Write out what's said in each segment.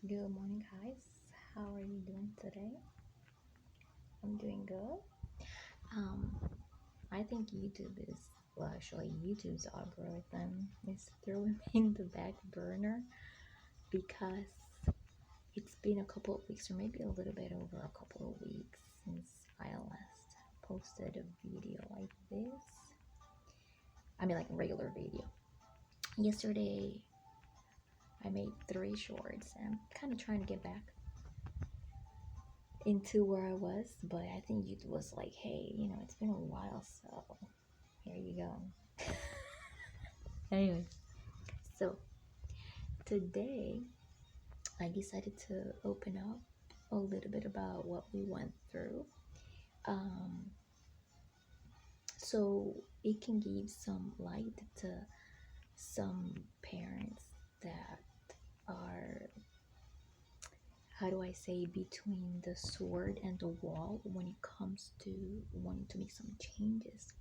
Good morning, guys. How are you doing today? I'm doing good. Um, I think YouTube's algorithm is throwing me in the back burner because it's been a couple of weeks, or maybe a little bit over a couple of weeks, since I last posted a video like this. I mean, like a regular video. Yesterday, I made 3 shorts, and I'm kind of trying to get back into where I was, but I think it was like, hey, it's been a while, so here you go. Anyway, so today I decided to open up a little bit about what we went through. Um, so it can give some light to some parents that are, how do I say, between the sword and the wall when it comes to wanting to make some changes,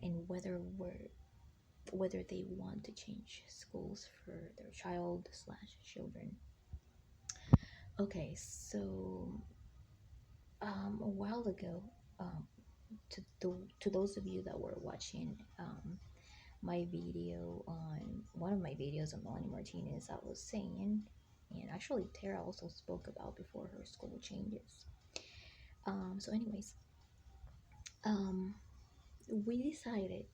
and whether they want to change schools for their child slash children. Okay, so a while ago, um, to those of you that were watching my video on one of my videos on Melanie Martinez, I was saying, and actually Tara also spoke about before her school changes. So anyways, um, we decided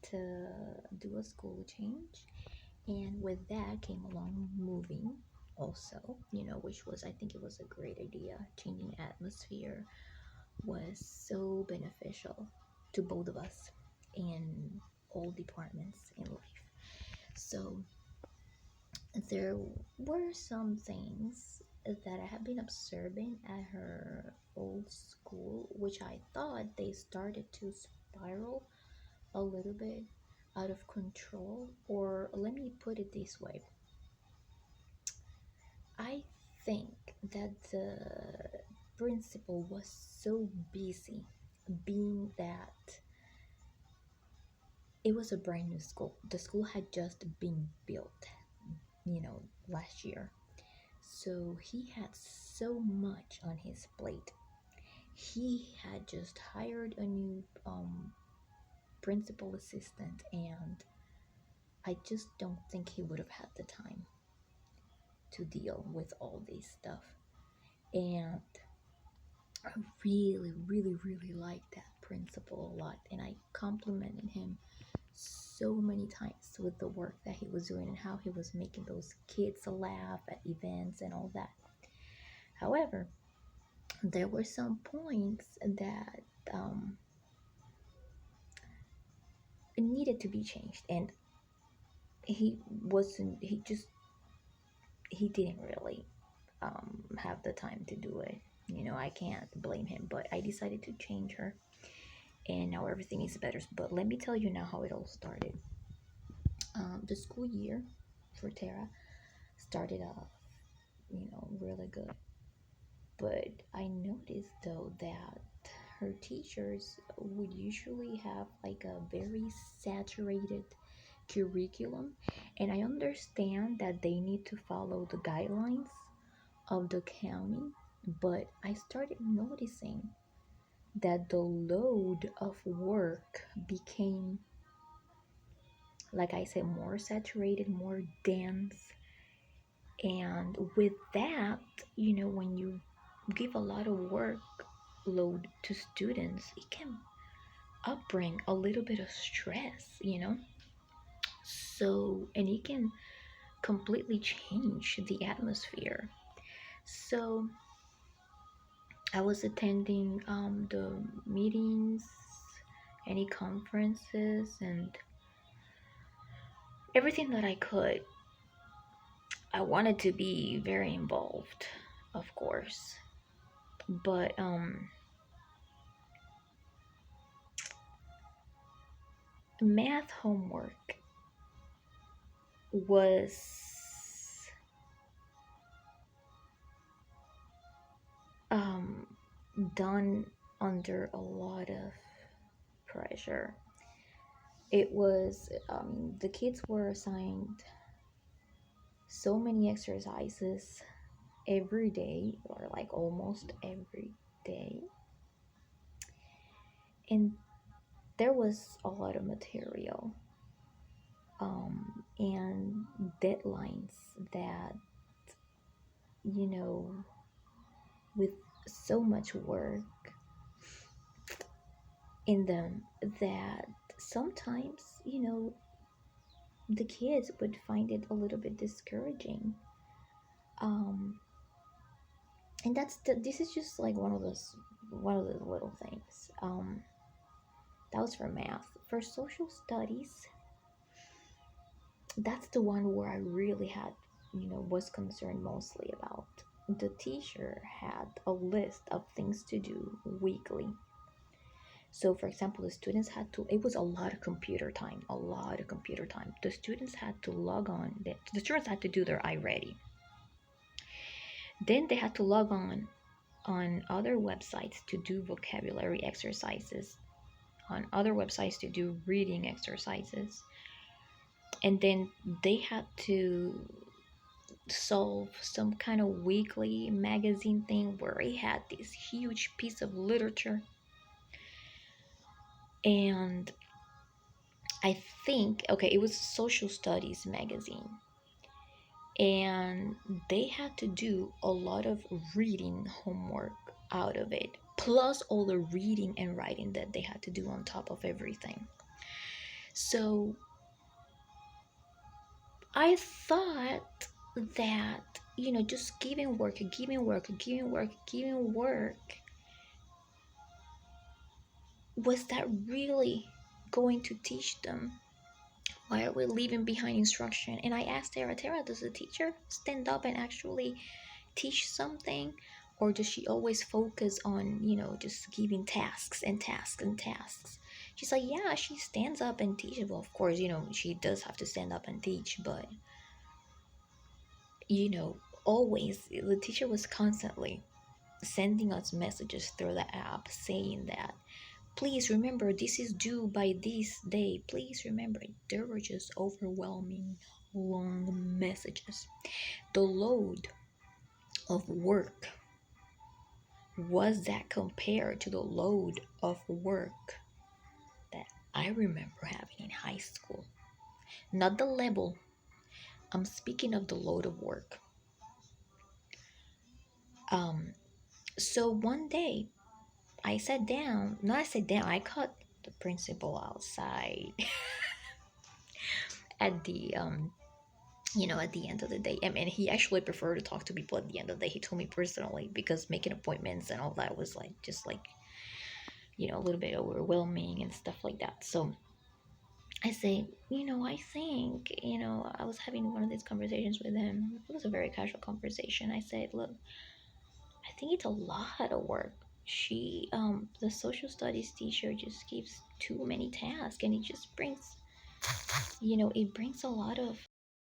to do a school change, and with that came along moving also, which was, I think it was a great idea. Changing atmosphere was so beneficial to both of us in all departments in life. So there were some things that I have been observing at her old school, which I thought they started to spiral a little bit out of control. Or let me put it this way: I think that the principal was so busy, being that it was a brand new school. The school had just been built, last year. So he had so much on his plate. He had just hired a new principal assistant, and I just don't think he would have had the time to deal with all this stuff. And I really, really, really liked that principal a lot, and I complimented him so many times with the work that he was doing and how he was making those kids laugh at events and all that. However, there were some points that needed to be changed, and he wasn't. He didn't really have the time to do it. I can't blame him, but I decided to change her, and now everything is better. But let me tell you now how it all started. The school year for Tara started off, really good. But I noticed though that her teachers would usually have like a very saturated curriculum, and I understand that they need to follow the guidelines of the county, but I started noticing that the load of work became, like I said, more saturated, more dense. And with that, when you give a lot of workload to students, it can upbring a little bit of stress. So, and it can completely change the atmosphere. So, I was attending the meetings, any conferences, and everything that I could. I wanted to be very involved, of course, but math homework was um, done under a lot of pressure. It was, the kids were assigned so many exercises every day, or like almost every day. And there was a lot of material, and deadlines that, you know, with so much work in them, that sometimes, the kids would find it a little bit discouraging. Um, and this is just like one of the little things. That was for math. For social studies, that's the one where I really had, was concerned mostly about. The teacher had a list of things to do weekly. So, for example, the students had to, it was a lot of computer time, a lot of computer time. The students had to log on, the students had to do their iReady. Then they had to log on other websites to do vocabulary exercises, on other websites to do reading exercises. And then they had to solve some kind of weekly magazine thing where it had this huge piece of literature. And I think, okay, it was a social studies magazine. And they had to do a lot of reading homework out of it, plus all the reading and writing that they had to do on top of everything. So I thought that, just giving work, was that really going to teach them? Why are we leaving behind instruction? And I asked Tara, does the teacher stand up and actually teach something? Or does she always focus on, just giving tasks and tasks and tasks? She's like, yeah, she stands up and teaches. Well, of course, she does have to stand up and teach, but, always the teacher was constantly sending us messages through the app saying that, please remember, this is due by this day. Please remember. There were just overwhelming long messages. The load of work was that compared to the load of work that I remember having in high school. Not the level. I'm speaking of the load of work. So one day I sat down. No, I sat down. I caught the principal outside at the at the end of the day. I mean, he actually preferred to talk to people at the end of the day. He told me personally, because making appointments and all that was like just like a little bit overwhelming and stuff like that. So I say, I think, I was having one of these conversations with him. It was a very casual conversation. I said, look, I think it's a lot of work. The social studies teacher just gives too many tasks, and it just brings, it brings a lot of